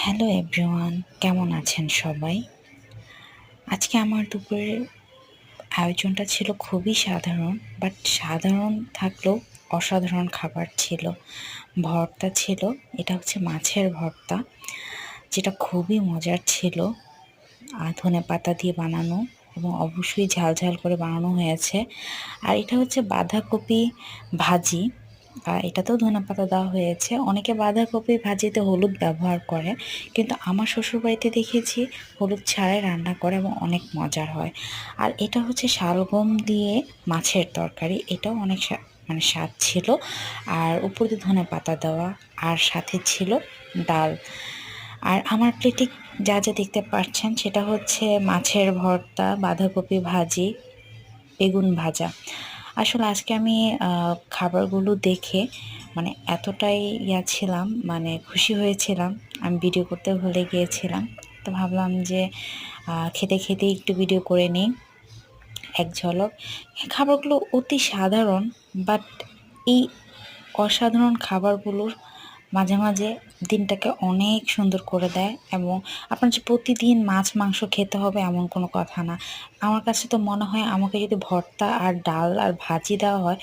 Hello everyone, কেমন আছেন সবাই? আজকে আমার দুপুরের আয়োজনটা ছিল খুবই সাধারণ, বাট সাধারণ থাকলেও অসাধারণ খাবার ছিল। ভর্তা ছিল, এটা হচ্ছে মাছের ভর্তা, যেটা খুবই মজার ছিল। ধনেপাতা দিয়ে বানানো এবং অবশ্যই ঝাল ঝাল করে বানানো হয়েছে। আর এটা হচ্ছে বাঁধাকপি ভাজি। এটাতেও ধনেপাতা দেওয়া হয়েছে। অনেকে বাঁধাকপি ভাজিতে হলুদ ব্যবহার করে, কিন্তু আমার শ্বশুরবাড়িতে দেখেছি হলুদ ছাড়াই রান্না করে এবং অনেক মজার হয়। আর এটা হচ্ছে শালগম দিয়ে মাছের তরকারি, এটাও অনেক মানে স্বাদ ছিল। আর উপর দিয়ে ধনেপাতা দেওয়া, আর সাথে ছিল ডাল। আর আমার প্লেটে যা যা দেখতে পাচ্ছেন সেটা হচ্ছে মাছের ভর্তা, বাঁধাকপি ভাজি, বেগুন ভাজা। আসলে আজকে আমি খাবারগুলো দেখে মানে এতটাই ছিলাম, মানে খুশি হয়েছিলাম, আমি ভিডিও করতে ভুলে গিয়েছিলাম। তো ভাবলাম যে খেতে খেতে একটু ভিডিও করে নিই এক ঝলক। খাবারগুলো অতি সাধারণ, বাট এই অসাধারণ খাবারগুলোর মাঝে মাঝে দিনটাকে অনেক সুন্দর করে দেয়। এবং আপনার যে প্রতিদিন মাছ মাংস খেতে হবে এমন কোনো কথা না। আমার কাছে তো মনে হয় আমাকে যদি ভর্তা আর ডাল আর ভাজি দেওয়া হয়